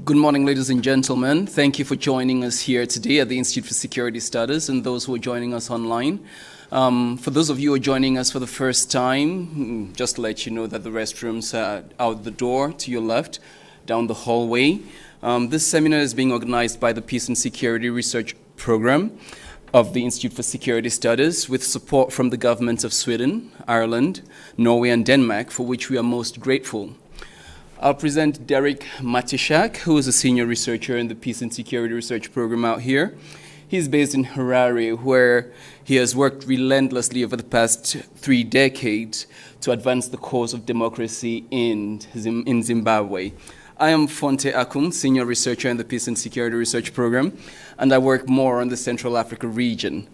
Good morning, ladies and gentlemen. Thank you for joining us here today at the Institute for Security Studies and those who are joining us online. For those of you who are joining us for the first time, just to let you know that the restrooms are out the door to your left, down the hallway. This seminar is being organized by the Peace and Security Research Program of the Institute for Security Studies with support from the governments of Sweden, Ireland, Norway, and Denmark, for which we are most grateful. I'll present Derek Matishak, who is a senior researcher in the Peace and Security Research Program out here. He's based in Harare, where he has worked relentlessly over the past 3 decades to advance the cause of democracy in Zimbabwe. I am Fonte Akun, senior researcher in the Peace and Security Research Program, and I work more on the Central Africa region.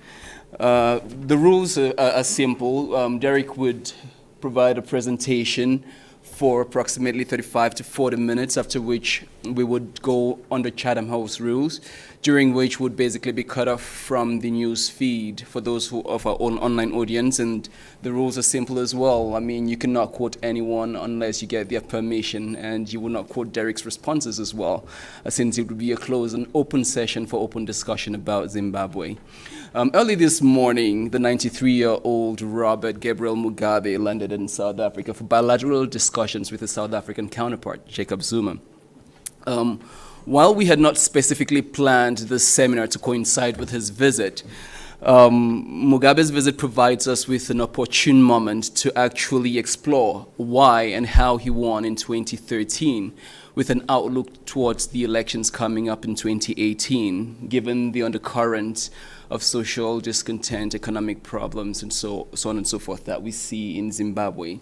The rules are simple. Derek would provide a presentation for approximately 35 to 40 minutes, after which we would go under Chatham House rules, during which would basically be cut off from the news feed for those who of our own online audience. And the rules are simple as well. I mean, you cannot quote anyone unless you get their permission, and you will not quote Derek's responses as well, since it would be a closed and open session for open discussion about Zimbabwe. Early this morning, the 93-year-old Robert Gabriel Mugabe landed in South Africa for bilateral discussions with his South African counterpart, Jacob Zuma. While we had not specifically planned this seminar to coincide with his visit, Mugabe's visit provides us with an opportune moment to actually explore why and how he won in 2013, with an outlook towards the elections coming up in 2018, given the undercurrent of social discontent, economic problems, and so on and so forth that we see in Zimbabwe.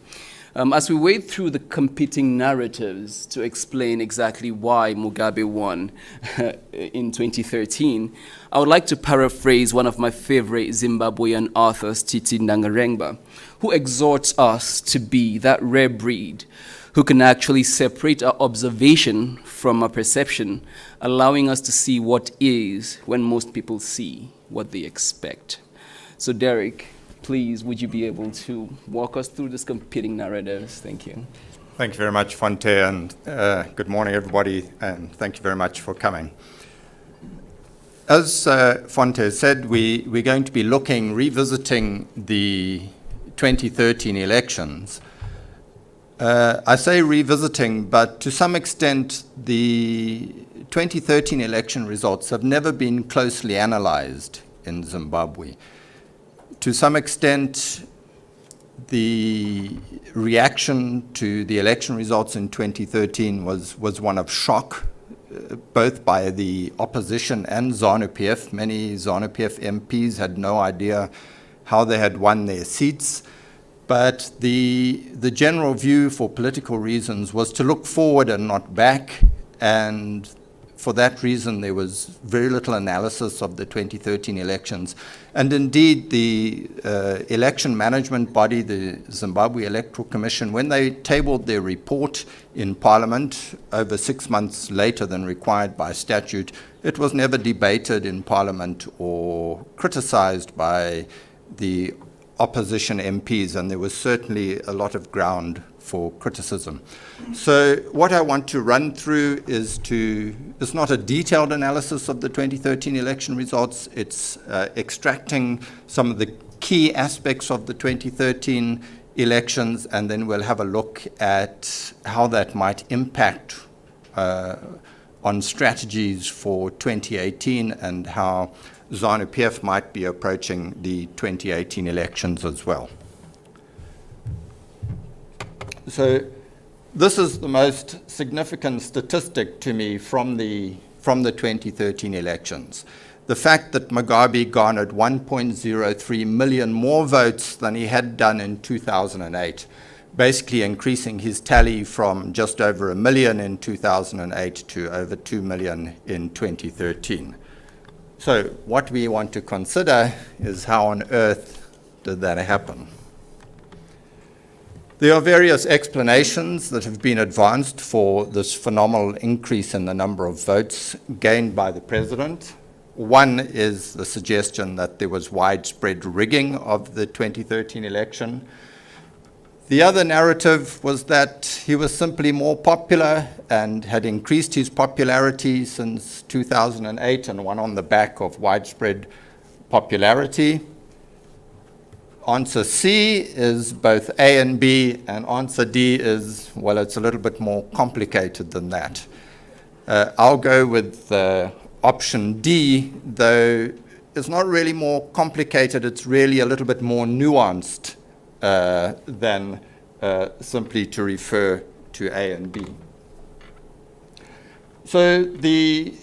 As we wade through the competing narratives to explain exactly why Mugabe won in 2013, I would like to paraphrase one of my favorite Zimbabwean authors, Titi Ndangarengba, who exhorts us to be that rare breed who can actually separate our observation from our perception, allowing us to see what is when most people see what they expect. So Derek, please, would you be able to walk us through these competing narratives? Thank you. Thank you very much, Fonte, and good morning, everybody, and thank you very much for coming. As Fonte said, we're going to be revisiting the 2013 elections. I say revisiting, but to some extent, the 2013 election results have never been closely analyzed in Zimbabwe. To some extent, the reaction to the election results in 2013 was one of shock, both by the opposition and ZANU-PF. Many ZANU-PF MPs had no idea how they had won their seats. But the general view, for political reasons, was to look forward and not back, and for that reason there was very little analysis of the 2013 elections. And indeed, the election management body, the Zimbabwe Electoral Commission, when they tabled their report in Parliament over 6 months later than required by statute, it was never debated in Parliament or criticized by the opposition MPs, and there was certainly a lot of ground for criticism. So what I want to run through is not a detailed analysis of the 2013 election results. It's extracting some of the key aspects of the 2013 elections, and then we'll have a look at how that might impact on strategies for 2018 and how ZANU-PF might be approaching the 2018 elections as well. So this is the most significant statistic to me from the 2013 elections. The fact that Mugabe garnered 1.03 million more votes than he had done in 2008, basically increasing his tally from just over 1 million in 2008 to over 2 million in 2013. So what we want to consider is how on earth did that happen? There are various explanations that have been advanced for this phenomenal increase in the number of votes gained by the president. One is the suggestion that there was widespread rigging of the 2013 election. The other narrative was that he was simply more popular and had increased his popularity since 2008 and won on the back of widespread popularity. Answer C is both A and B, and answer D is, well, it's a little bit more complicated than that. I'll go with option D, though it's not really more complicated, it's really a little bit more nuanced than simply to refer to A and B. So the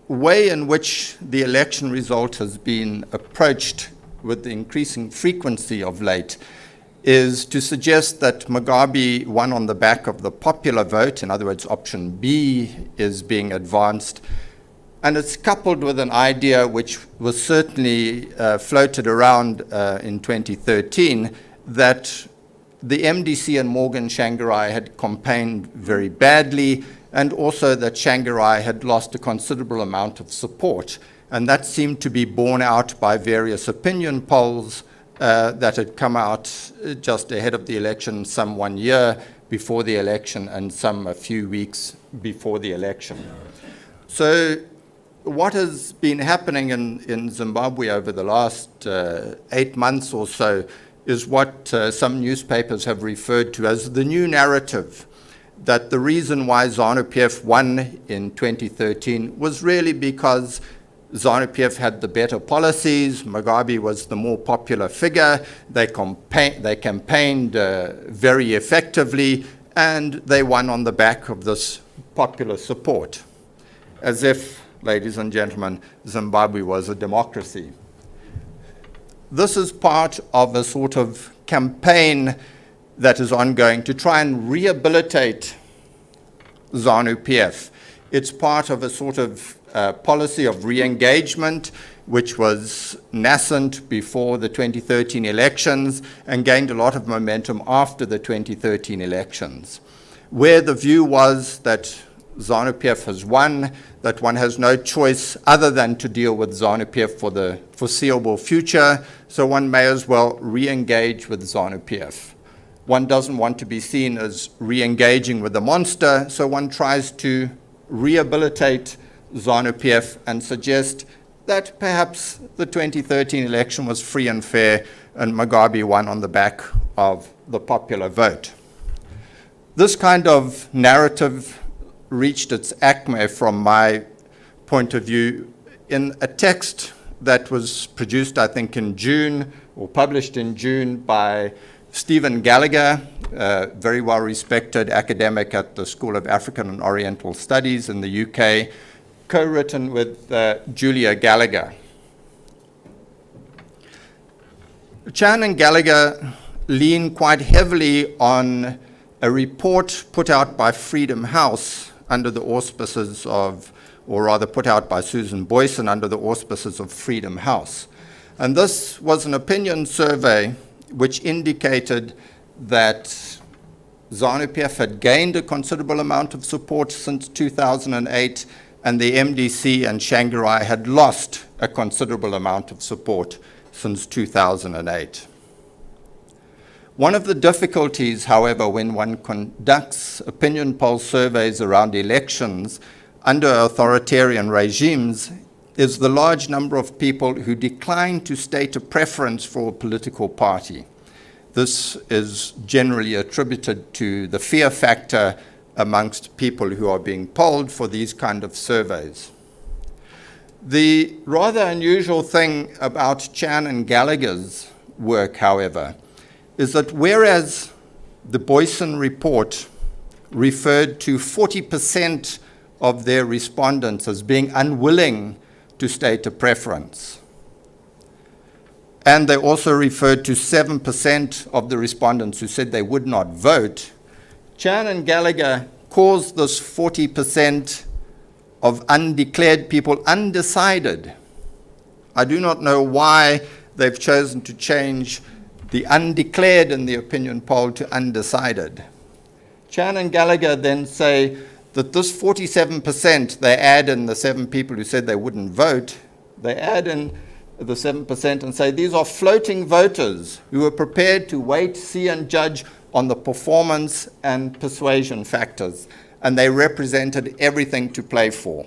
way in which the election result has been approached with the increasing frequency of late is to suggest that Mugabe won on the back of the popular vote. In other words, option B is being advanced. And it's coupled with an idea which was certainly floated around in 2013, that the MDC and Morgan Tsvangirai had campaigned very badly, and also that Tsvangirai had lost a considerable amount of support. And that seemed to be borne out by various opinion polls that had come out just ahead of the election, some 1 year before the election and some a few weeks before the election. So what has been happening in Zimbabwe over the last 8 months or so is what some newspapers have referred to as the new narrative, that the reason why ZANU-PF won in 2013 was really because ZANU-PF had the better policies, Mugabe was the more popular figure, they campaigned very effectively, and they won on the back of this popular support. As if, ladies and gentlemen, Zimbabwe was a democracy. This is part of a sort of campaign that is ongoing to try and rehabilitate ZANU-PF. It's part of a sort of policy of re-engagement, which was nascent before the 2013 elections and gained a lot of momentum after the 2013 elections, where the view was that ZANU-PF has won, that one has no choice other than to deal with ZANU-PF for the foreseeable future, so one may as well re-engage with ZANU-PF. One doesn't want to be seen as re-engaging with the monster, so one tries to rehabilitate ZANU-PF and suggest that perhaps the 2013 election was free and fair and Mugabe won on the back of the popular vote. This kind of narrative reached its acme from my point of view in a text that was produced, I think, in June, or published in June by Stephen Gallagher, a very well-respected academic at the School of African and Oriental Studies in the UK, co-written with Julia Gallagher. Chan and Gallagher lean quite heavily on a report put out by Freedom House under the auspices of, or rather put out by Susan Boyson under the auspices of Freedom House. And this was an opinion survey which indicated that ZANU-PF had gained a considerable amount of support since 2008, and the MDC and Tsvangirai had lost a considerable amount of support since 2008. One of the difficulties, however, when one conducts opinion poll surveys around elections under authoritarian regimes is the large number of people who decline to state a preference for a political party. This is generally attributed to the fear factor amongst people who are being polled for these kind of surveys. The rather unusual thing about Chan and Gallagher's work, however, is that whereas the Boyson report referred to 40% of their respondents as being unwilling to state a preference, and they also referred to 7% of the respondents who said they would not vote, Chan and Gallagher calls this 40% of undeclared people undecided. I do not know why they've chosen to change the undeclared in the opinion poll to undecided. Chan and Gallagher then say that this 47%, they add in the 7 people who said they wouldn't vote, they add in the 7%, and say these are floating voters who are prepared to wait, see, and judge on the performance and persuasion factors, and they represented everything to play for.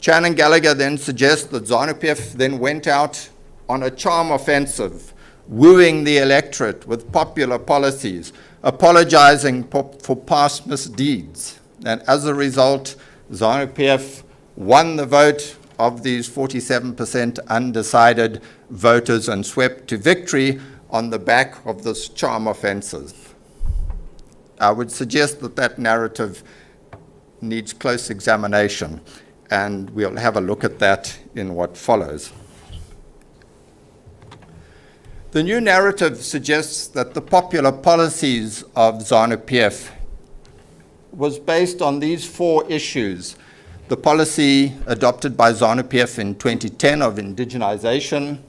Chan and Gallagher then suggest that ZANU-PF then went out on a charm offensive, wooing the electorate with popular policies, apologizing for past misdeeds. And as a result, ZANU-PF won the vote of these 47% undecided voters and swept to victory on the back of this charm offensive. I would suggest that that narrative needs close examination, and we'll have a look at that in what follows. The new narrative suggests that the popular policies of ZANU-PF was based on these four issues: the policy adopted by ZANU-PF in 2010 of indigenization,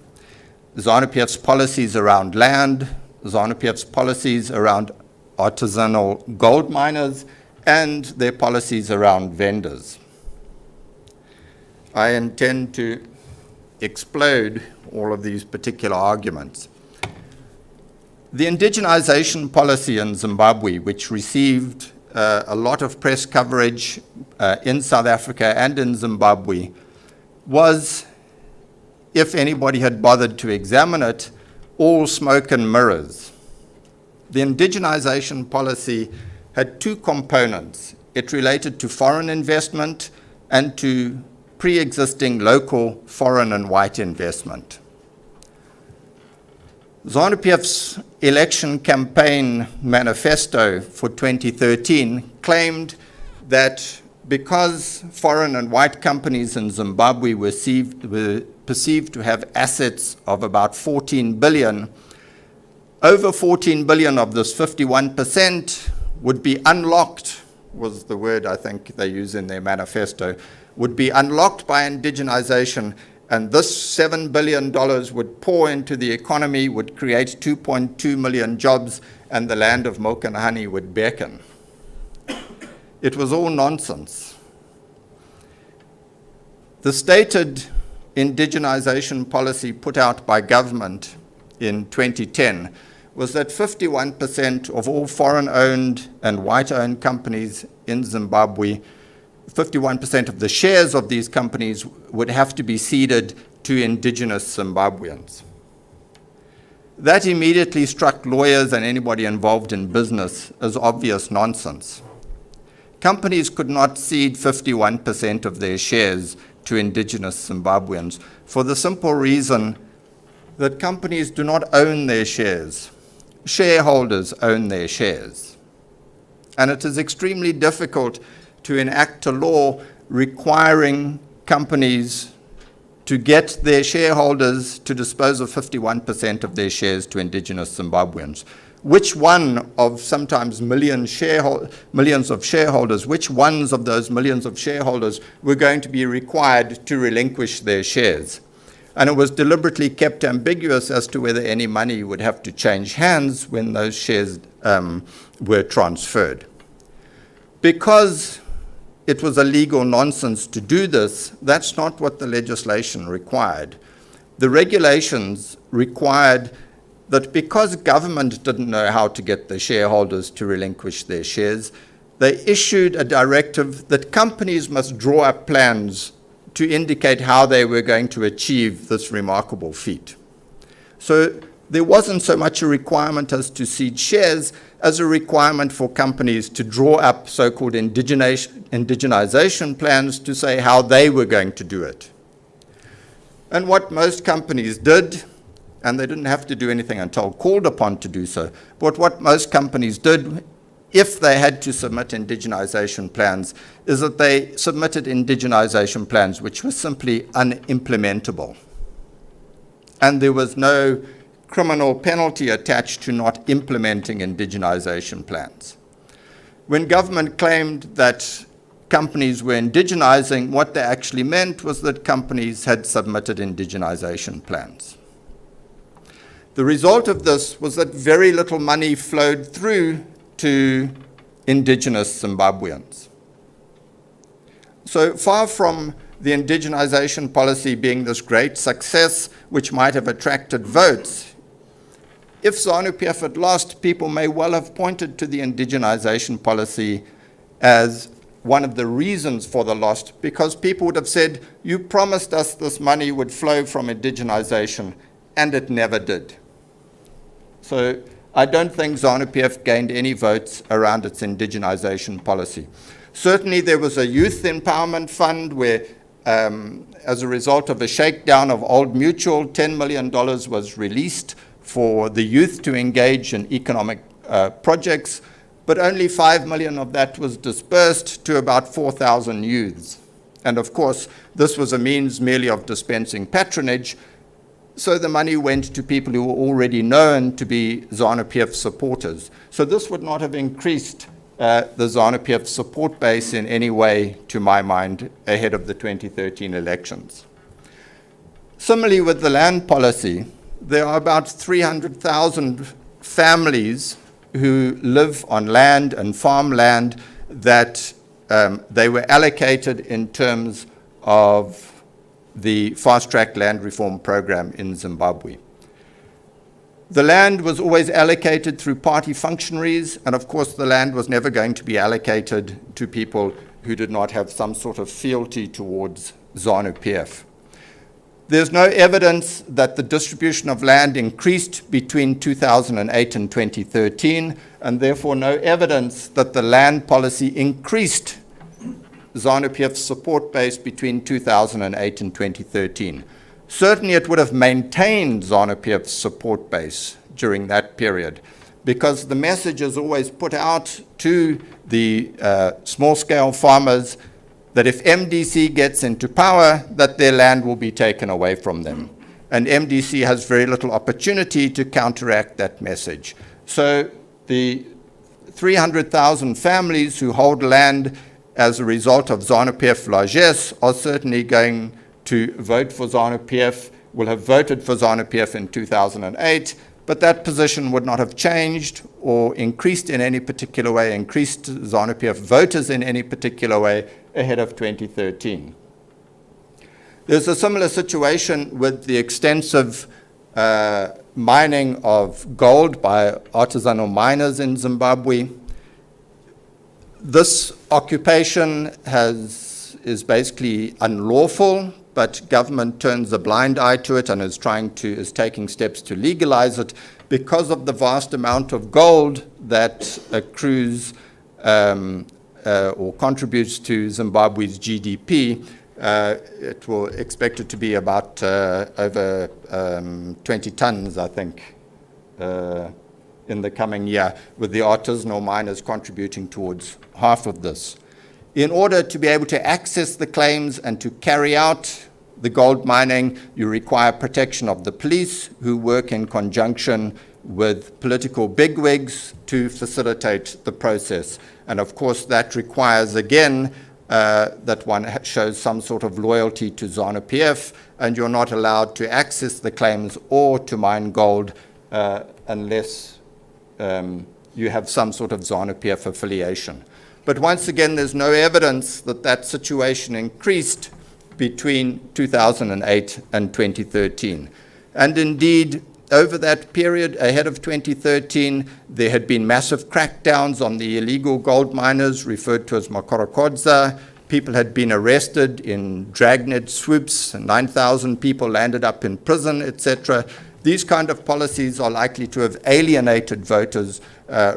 ZANU-PF's policies around land, ZANU-PF's policies around artisanal gold miners, and their policies around vendors. I intend to explode all of these particular arguments. The indigenization policy in Zimbabwe, which received a lot of press coverage in South Africa and in Zimbabwe, was, if anybody had bothered to examine it, all smoke and mirrors. The indigenization policy had two components. It related to foreign investment and to pre-existing local foreign and white investment. ZANU-PF's election campaign manifesto for 2013 claimed that because foreign and white companies in Zimbabwe were perceived to have assets of about 14 billion, over 14 billion of this 51% would be unlocked, was the word I think they use in their manifesto, would be unlocked by indigenization, and this $7 billion would pour into the economy, would create 2.2 million jobs, and the land of milk and honey would beckon. It was all nonsense. The stated indigenization policy put out by government in 2010 was that 51% of all foreign-owned and white-owned companies in Zimbabwe, 51% of the shares of these companies would have to be ceded to indigenous Zimbabweans. That immediately struck lawyers and anybody involved in business as obvious nonsense. Companies could not cede 51% of their shares to indigenous Zimbabweans for the simple reason that companies do not own their shares. Shareholders own their shares. And it is extremely difficult to enact a law requiring companies to get their shareholders to dispose of 51% of their shares to indigenous Zimbabweans. Which one of sometimes millions of shareholders, which ones of those millions of shareholders were going to be required to relinquish their shares? And it was deliberately kept ambiguous as to whether any money would have to change hands when those shares were transferred. Because it was a legal nonsense to do this, that's not what the legislation required. The regulations required that because government didn't know how to get the shareholders to relinquish their shares, they issued a directive that companies must draw up plans to indicate how they were going to achieve this remarkable feat. So there wasn't so much a requirement as to cede shares as a requirement for companies to draw up so-called indigenization plans to say how they were going to do it. And what most companies did, and they didn't have to do anything until called upon to do so, but what most companies did, if they had to submit indigenization plans, is that they submitted indigenization plans which were simply unimplementable. And there was no criminal penalty attached to not implementing indigenization plans. When government claimed that companies were indigenizing, what they actually meant was that companies had submitted indigenization plans. The result of this was that very little money flowed through to indigenous Zimbabweans. So far from the indigenization policy being this great success which might have attracted votes. If ZANU-PF had lost, people may well have pointed to the indigenization policy as one of the reasons for the loss, because people would have said, you promised us this money would flow from indigenization, and it never did. So I don't think ZANU-PF gained any votes around its indigenization policy. Certainly there was a youth empowerment fund where, as a result of a shakedown of Old Mutual, $10 million was released for the youth to engage in economic projects, but only 5 million of that was dispersed to about 4,000 youths. And of course, this was a means merely of dispensing patronage, so the money went to people who were already known to be ZANU-PF supporters. So this would not have increased the ZANU-PF support base in any way, to my mind, ahead of the 2013 elections. Similarly, with the land policy, there are about 300,000 families who live on land and farmland that they were allocated in terms of the fast-track land reform program in Zimbabwe. The land was always allocated through party functionaries, and of course the land was never going to be allocated to people who did not have some sort of fealty towards ZANU-PF. There's no evidence that the distribution of land increased between 2008 and 2013, and therefore no evidence that the land policy increased ZANU-PF's support base between 2008 and 2013. Certainly it would have maintained ZANU-PF's support base during that period, because the message is always put out to the small-scale farmers that if MDC gets into power, that their land will be taken away from them. And MDC has very little opportunity to counteract that message. So the 300,000 families who hold land as a result of ZANU-PF largesse are certainly going to vote for ZANU-PF, will have voted for ZANU-PF in 2008, but that position would not have changed or increased in any particular way, increased ZANU-PF voters in any particular way ahead of 2013. There's a similar situation with the extensive mining of gold by artisanal miners in Zimbabwe. This occupation is basically unlawful, but government turns a blind eye to it and is taking steps to legalize it because of the vast amount of gold that accrues or contributes to Zimbabwe's GDP. It will expect it to be about over 20 tons, I think, in the coming year, with the artisanal miners contributing towards half of this. In order to be able to access the claims and to carry out the gold mining, you require protection of the police, who work in conjunction with political bigwigs to facilitate the process. And of course, that requires, again, that one shows some sort of loyalty to ZANU-PF, and you're not allowed to access the claims or to mine gold unless you have some sort of ZANU-PF affiliation. But once again, there's no evidence that that situation increased between 2008 and 2013. And indeed, over that period, ahead of 2013, there had been massive crackdowns on the illegal gold miners, referred to as Makorokodza. People had been arrested in dragnet swoops, 9,000 people landed up in prison, etc. These kind of policies are likely to have alienated voters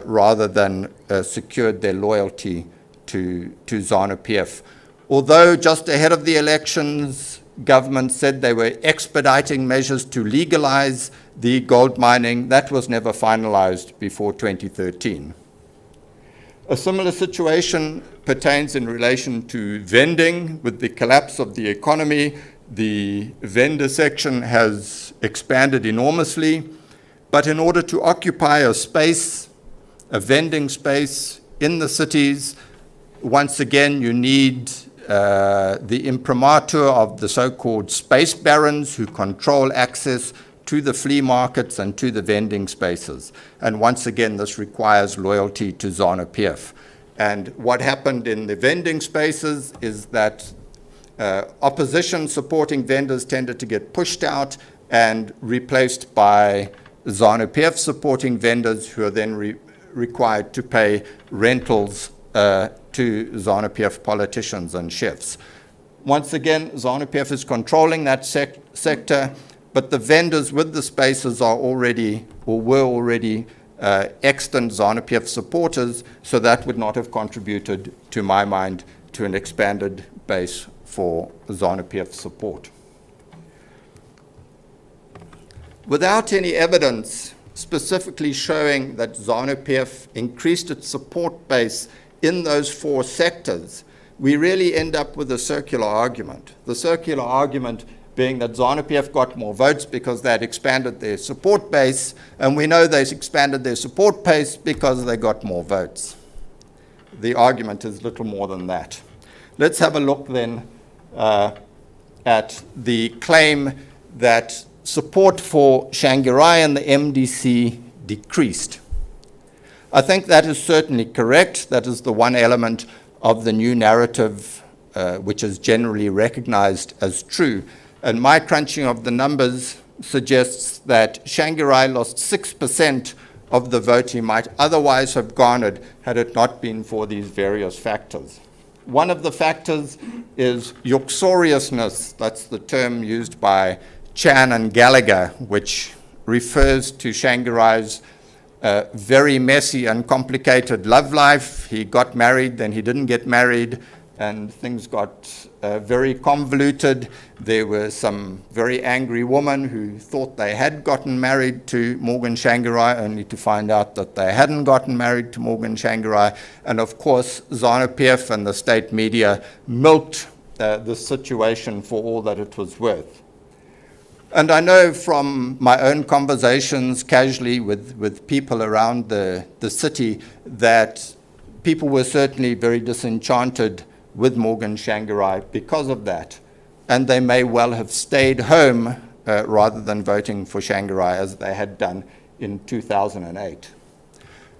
rather than secured their loyalty to ZANU-PF. Although just ahead of the elections, government said they were expediting measures to legalize the gold mining, that was never finalized before 2013. A similar situation pertains in relation to vending. With the collapse of the economy, the vendor section has expanded enormously, but in order to occupy a space, a vending space in the cities, once again you need the imprimatur of the so-called space barons who control access to the flea markets and to the vending spaces. And once again, this requires loyalty to ZANU-PF. And what happened in the vending spaces is that opposition supporting vendors tended to get pushed out and replaced by ZANU-PF supporting vendors who are then required to pay rentals to ZANU-PF politicians and chefs. Once again, ZANU-PF is controlling that sector, but the vendors with the spaces are already, or were already, extant ZANU-PF supporters, so that would not have contributed, to my mind, to an expanded base for ZANU-PF support. Without any evidence specifically showing that ZANU-PF increased its support base in those four sectors, we really end up with a circular argument. The circular argument being that ZANU-PF got more votes because they had expanded their support base, and we know they expanded their support base because they got more votes. The argument is little more than that. Let's have a look then at the claim that support for Shangirai and the MDC decreased. I think that is certainly correct. That is the one element of the new narrative which is generally recognized as true. And my crunching of the numbers suggests that Shangirai lost 6% of the vote he might otherwise have garnered had it not been for these various factors. One of the factors is uxoriousness. That's the term used by Chan and Gallagher, which refers to Shangirai's very messy and complicated love life. He got married, then he didn't get married, and things got very convoluted. There were some very angry women who thought they had gotten married to Morgan Shangirai, only to find out that they hadn't gotten married to Morgan Shangirai. And of course, ZANU-PF and the state media milked the situation for all that it was worth. And I know from my own conversations casually with people around the city that people were certainly very disenchanted with Morgan Shangirai because of that. And they may well have stayed home rather than voting for Shangirai as they had done in 2008.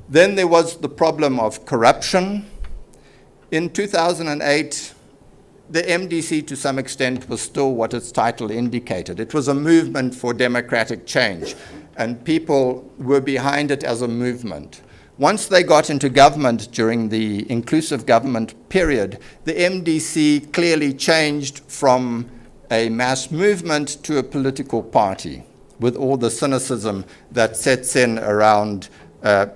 Then there was the problem of corruption. In 2008, the MDC, to some extent, was still what its title indicated. It was a movement for democratic change, and people were behind it as a movement. Once they got into government during the inclusive government period, the MDC clearly changed from a mass movement to a political party, with all the cynicism that sets in around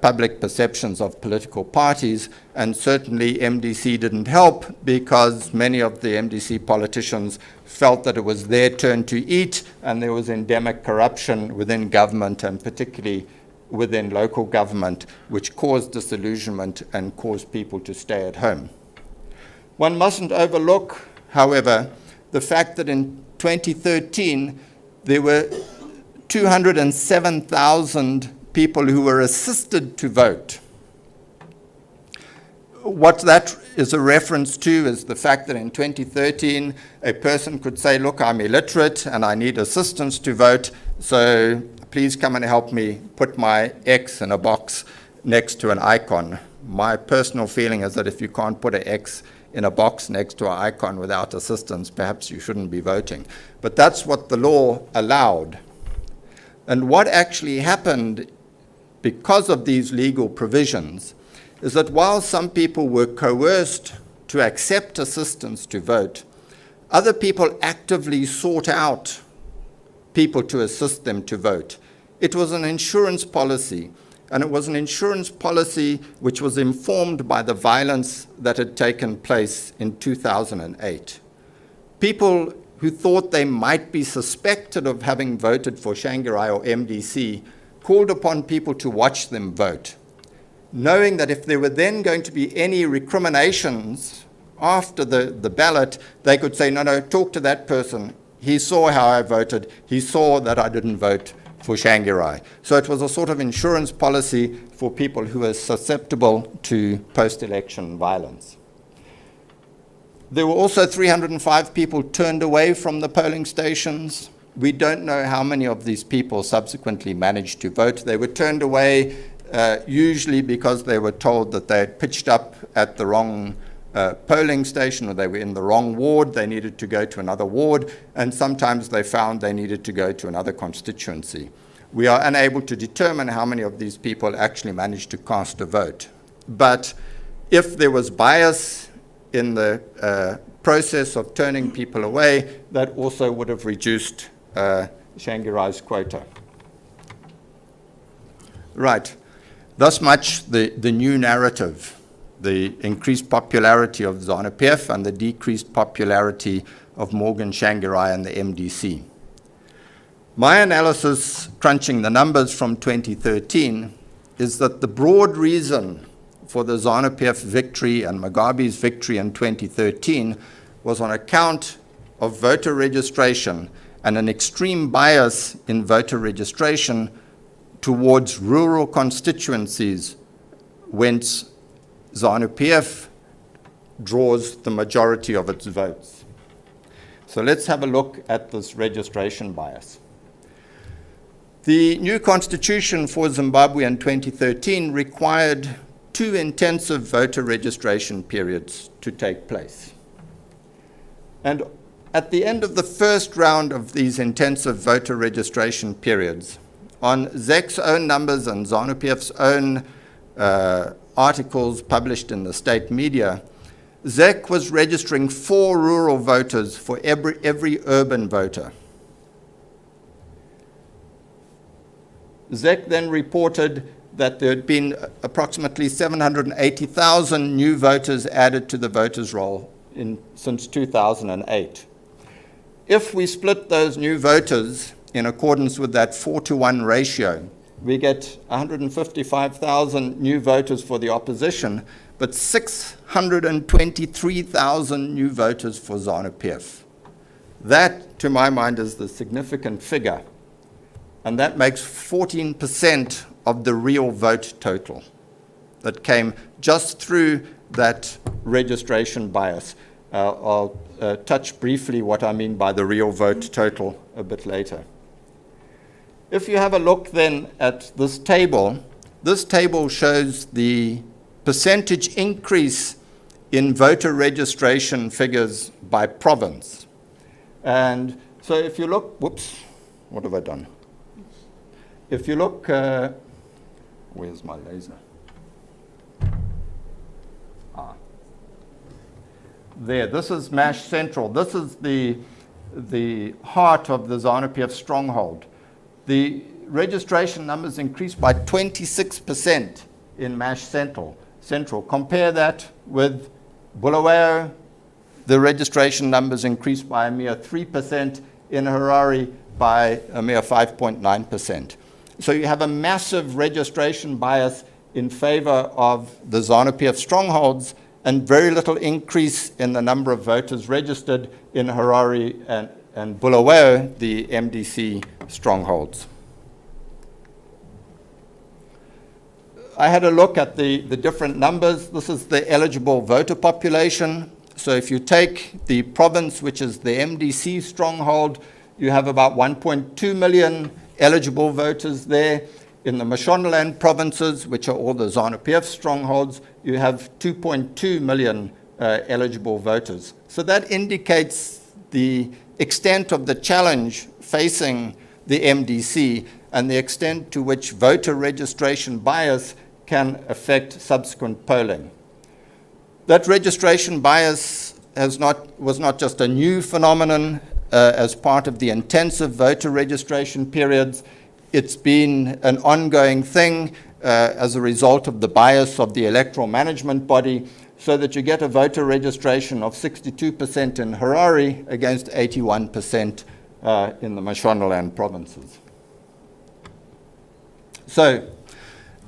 public perceptions of political parties, and certainly MDC didn't help because many of the MDC politicians felt that it was their turn to eat and there was endemic corruption within government and particularly within local government, which caused disillusionment and caused people to stay at home. One mustn't overlook, however, the fact that in 2013 there were 207,000 people who were assisted to vote. What that is a reference to is the fact that in 2013, a person could say, look, I'm illiterate and I need assistance to vote, so please come and help me put my X in a box next to an icon. My personal feeling is that if you can't put an X in a box next to an icon without assistance, perhaps you shouldn't be voting. But that's what the law allowed. And what actually happened because of these legal provisions is that while some people were coerced to accept assistance to vote, other people actively sought out people to assist them to vote. It was an insurance policy, and it was an insurance policy which was informed by the violence that had taken place in 2008. People who thought they might be suspected of having voted for Shangirai or MDC called upon people to watch them vote, knowing that if there were then going to be any recriminations after the ballot, they could say, no, talk to that person. He saw how I voted. He saw that I didn't vote for Shangirai. So it was a sort of insurance policy for people who were susceptible to post-election violence. There were also 305 people turned away from the polling stations. We don't know how many of these people subsequently managed to vote. They were turned away usually because they were told that they had pitched up at the wrong polling station, or they were in the wrong ward, they needed to go to another ward, and sometimes they found they needed to go to another constituency. We are unable to determine how many of these people actually managed to cast a vote. But if there was bias in the process of turning people away, that also would have reduced Shangirai's quota. Right. Thus much the new narrative, the increased popularity of ZANU-PF and the decreased popularity of Morgan Tsvangirai and the MDC. My analysis, crunching the numbers from 2013, is that the broad reason for the ZANU-PF victory and Mugabe's victory in 2013 was on account of voter registration and an extreme bias in voter registration towards rural constituencies whence ZANU-PF draws the majority of its votes. So let's have a look at this registration bias. The new constitution for Zimbabwe in 2013 required 2 intensive voter registration periods to take place. And at the end of the first round of these intensive voter registration periods, on ZEC's own numbers and ZANU-PF's own articles published in the state media, ZEC was registering 4 rural voters for every urban voter. ZEC then reported that there had been approximately 780,000 new voters added to the voters' roll since 2008. If we split those new voters in accordance with that 4-to-1 ratio, we get 155,000 new voters for the opposition, but 623,000 new voters for ZANU-PF. That, to my mind, is the significant figure, and that makes 14% of the real vote total that came just through that registration bias. I'll touch briefly what I mean by the real vote total a bit later. If you have a look then at this table shows the percentage increase in voter registration figures by province. And so if you look, whoops, what have I done? If you look, where's my laser? There, this is MASH Central. This is the heart of the ZANU-PF stronghold. The registration numbers increased by 26% in MASH Central. Compare that with Bulawayo. The registration numbers increased by a mere 3%, in Harare by a mere 5.9%. So you have a massive registration bias in favor of the ZANU-PF strongholds and very little increase in the number of voters registered in Harare and Bulawayo, the MDC strongholds. I had a look at the different numbers. This is the eligible voter population. So if you take the province, which is the MDC stronghold, you have about 1.2 million eligible voters there. In the Mashonaland provinces, which are all the ZANU-PF strongholds, you have 2.2 million eligible voters. So that indicates the extent of the challenge facing the MDC and the extent to which voter registration bias can affect subsequent polling. That registration bias was not just a new phenomenon as part of the intensive voter registration periods. It's been an ongoing thing as a result of the bias of the electoral management body, so that you get a voter registration of 62% in Harare against 81% in the Mashonaland provinces. So,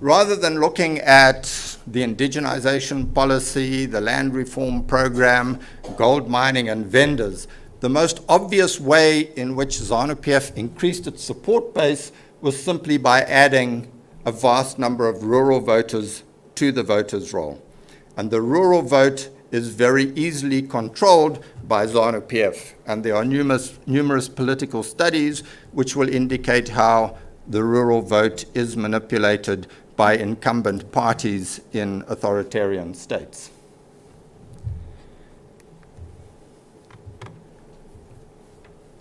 rather than looking at the indigenization policy, the land reform program, gold mining and vendors, the most obvious way in which ZANU-PF increased its support base was simply by adding a vast number of rural voters to the voters' roll. And the rural vote is very easily controlled by ZANU-PF. And there are numerous political studies which will indicate how the rural vote is manipulated by incumbent parties in authoritarian states.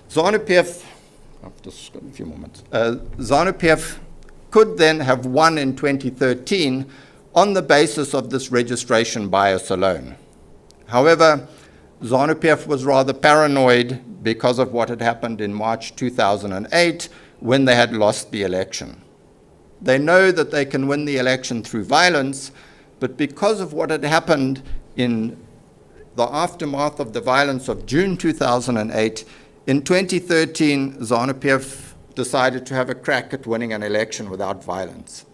ZANU-PF, I've just got a few more minutes. ZANU-PF could then have won in 2013 on the basis of this registration bias alone. However, ZANU-PF was rather paranoid because of what had happened in March 2008 when they had lost the election. They know that they can win the election through violence, but because of what had happened in the aftermath of the violence of June 2008, in 2013, ZANU-PF decided to have a crack at winning an election without violence.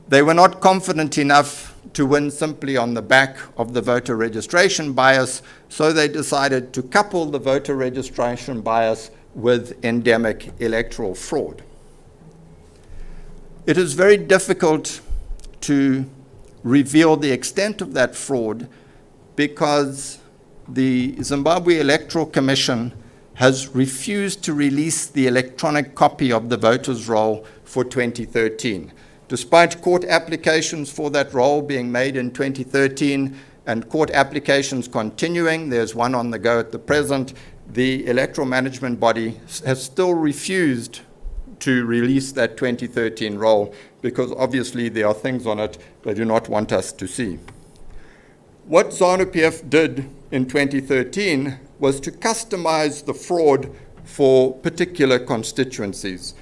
They were not confident enough to win simply on the back of the voter registration bias, so they decided to couple the voter registration bias with endemic electoral fraud. It is very difficult to reveal the extent of that fraud because the Zimbabwe Electoral Commission has refused to release the electronic copy of the voters' roll for 2013. Despite court applications for that roll being made in 2013 and court applications continuing, there's one on the go at the present, the electoral management body has still refused to release that 2013 roll because obviously there are things on it they do not want us to see. What ZANU-PF did in 2013 was to customize the fraud for particular constituencies.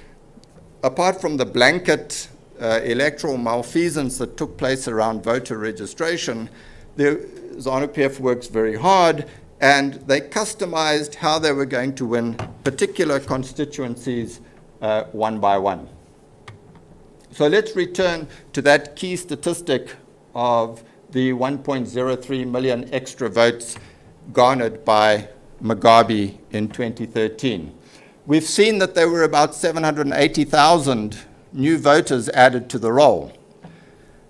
Apart from the blanket electoral malfeasance that took place around voter registration, ZANU-PF works very hard, and they customized how they were going to win particular constituencies one by one. So let's return to that key statistic of the 1.03 million extra votes garnered by Mugabe in 2013. We've seen that there were about 780,000 new voters added to the roll.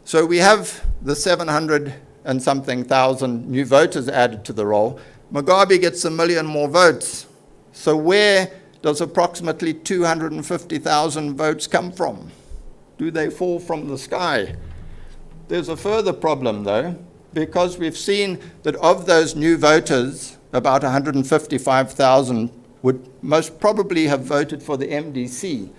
So we have the 700 and something thousand new voters added to the roll. Mugabe gets 1 million more votes. So where does approximately 250,000 votes come from? Do they fall from the sky? There's a further problem, though, because we've seen that of those new voters, about 155,000 would most probably have voted for the MDC.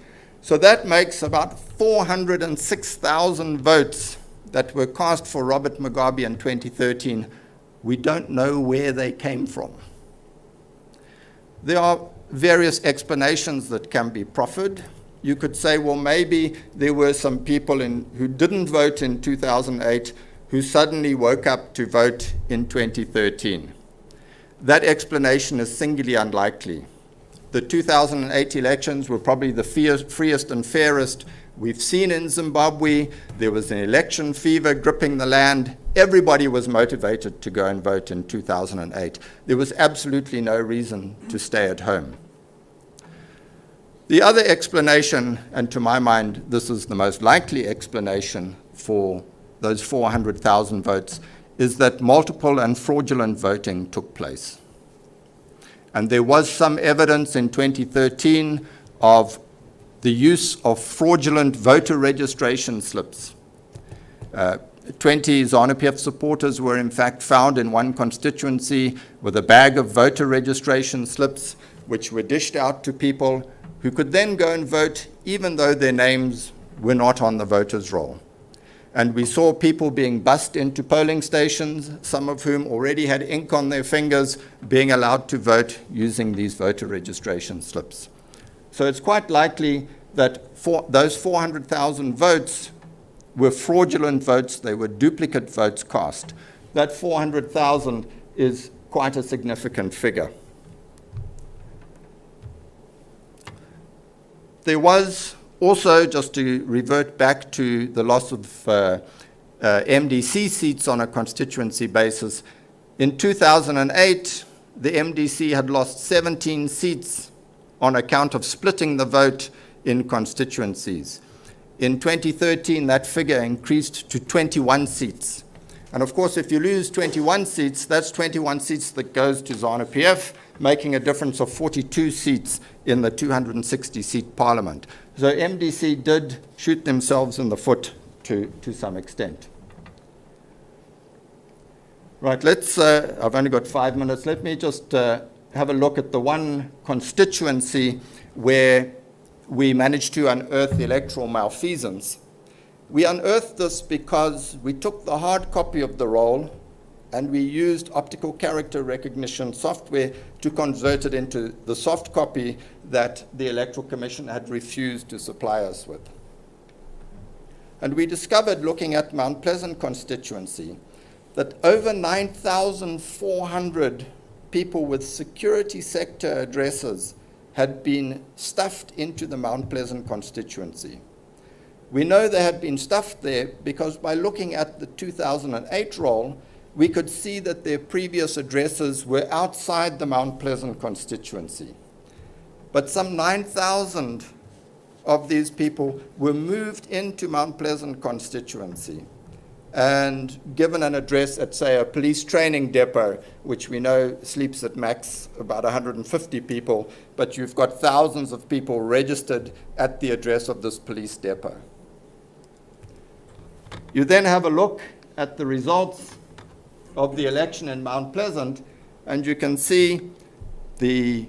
So that makes about 406,000 votes that were cast for Robert Mugabe in 2013. We don't know where they came from. There are various explanations that can be proffered. You could say, well, maybe there were some people who didn't vote in 2008 who suddenly woke up to vote in 2013. That explanation is singularly unlikely. The 2008 elections were probably the freest and fairest we've seen in Zimbabwe. There was an election fever gripping the land. Everybody was motivated to go and vote in 2008. There was absolutely no reason to stay at home. The other explanation, and to my mind, this is the most likely explanation for those 400,000 votes, is that multiple and fraudulent voting took place. And there was some evidence in 2013 of the use of fraudulent voter registration slips. 20 ZANU-PF supporters were in fact found in one constituency with a bag of voter registration slips, which were dished out to people who could then go and vote even though their names were not on the voters' roll. And we saw people being bussed into polling stations, some of whom already had ink on their fingers, being allowed to vote using these voter registration slips. So it's quite likely that those 400,000 votes were fraudulent votes, they were duplicate votes cast. That 400,000 is quite a significant figure. There was also, just to revert back to the loss of MDC seats on a constituency basis, in 2008, the MDC had lost 17 seats on account of splitting the vote in constituencies. In 2013, that figure increased to 21 seats. And of course, if you lose 21 seats, that's 21 seats that goes to ZANU-PF, making a difference of 42 seats in the 260-seat parliament. So MDC did shoot themselves in the foot to some extent. Right, I've only got 5 minutes. Let me just have a look at the one constituency where we managed to unearth electoral malfeasance. We unearthed this because we took the hard copy of the roll and we used optical character recognition software to convert it into the soft copy that the Electoral Commission had refused to supply us with. And we discovered, looking at Mount Pleasant constituency, that over 9,400 people with security sector addresses had been stuffed into the Mount Pleasant constituency. We know they had been stuffed there because by looking at the 2008 roll, we could see that their previous addresses were outside the Mount Pleasant constituency. But some 9,000 of these people were moved into Mount Pleasant constituency and given an address at, say, a police training depot, which we know sleeps at max about 150 people, but you've got thousands of people registered at the address of this police depot. You then have a look at the results of the election in Mount Pleasant, and you can see the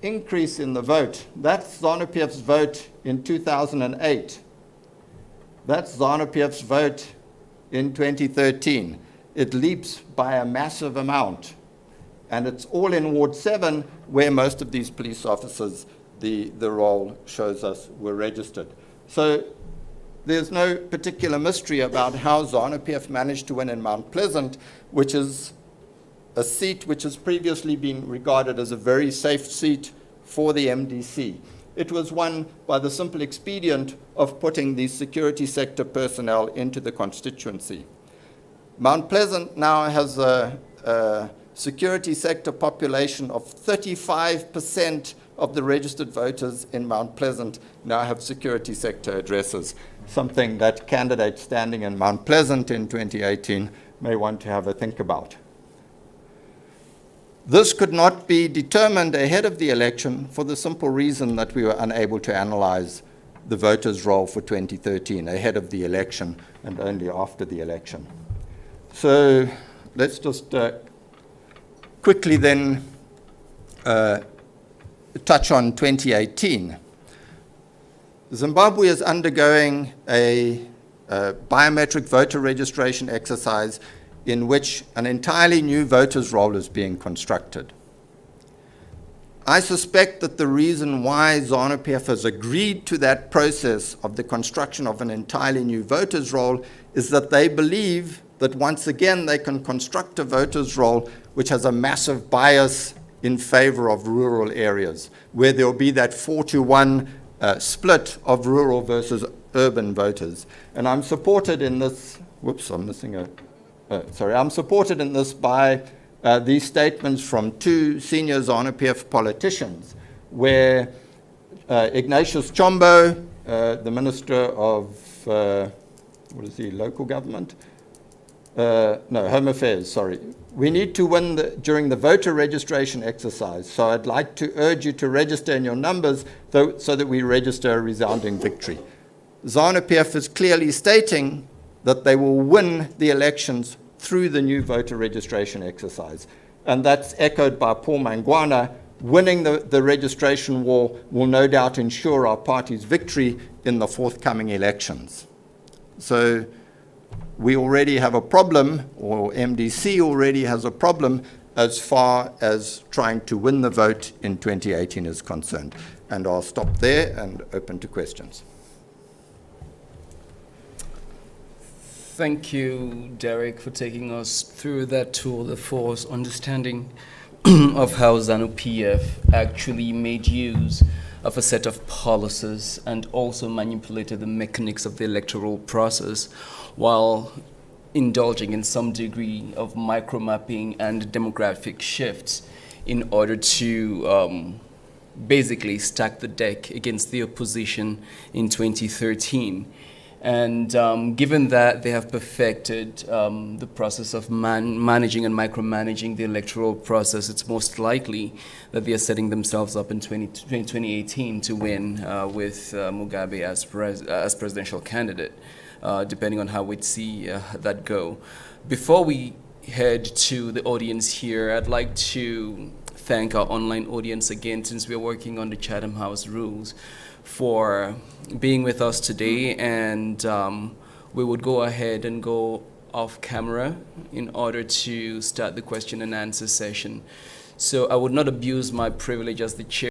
increase in the vote. That's ZANU-PF's vote in 2008. That's ZANU-PF's vote in 2013. It leaps by a massive amount. And it's all in Ward 7, where most of these police officers, the roll shows us, were registered. So there's no particular mystery about how ZANU-PF managed to win in Mount Pleasant, which is a seat which has previously been regarded as a very safe seat for the MDC. It was won by the simple expedient of putting these security sector personnel into the constituency. Mount Pleasant now has a security sector population of 35% of the registered voters in Mount Pleasant now have security sector addresses, something that candidates standing in Mount Pleasant in 2018 may want to have a think about. This could not be determined ahead of the election for the simple reason that we were unable to analyze the voters' roll for 2013 ahead of the election and only after the election. So let's just quickly then touch on 2018. Zimbabwe is undergoing a biometric voter registration exercise in which an entirely new voters' roll is being constructed. I suspect that the reason why ZANU-PF has agreed to that process of the construction of an entirely new voters' roll is that they believe that once again they can construct a voters' roll which has a massive bias in favor of rural areas, where there will be that 4-to-1 split of rural versus urban voters. And I'm supported in this, I'm supported in this by these statements from two senior ZANU-PF politicians, where Ignatius Chombo, the Minister of, local government? Home Affairs, sorry. We need to win during the voter registration exercise, so I'd like to urge you to register in your numbers so that we register a resounding victory. ZANU-PF is clearly stating that they will win the elections through the new voter registration exercise. And that's echoed by Paul Mangwana. Winning the registration war will no doubt ensure our party's victory in the forthcoming elections. So we already have a problem, or MDC already has a problem, as far as trying to win the vote in 2018 is concerned. And I'll stop there and open to questions. Thank you, Derek, for taking us through that tour de force, understanding of how ZANU-PF actually made use of a set of policies and also manipulated the mechanics of the electoral process while indulging in some degree of micromapping and demographic shifts in order to basically stack the deck against the opposition in 2013. And given that they have perfected the process of managing and micromanaging the electoral process, it's most likely that they are setting themselves up in 2018 to win with Mugabe as presidential candidate, depending on how we'd see that go. Before we head to the audience here, I'd like to thank our online audience again, since we're working on the Chatham House rules, for being with us today. And we would go ahead and go off camera in order to start the question and answer session. So I would not abuse my privilege as the chair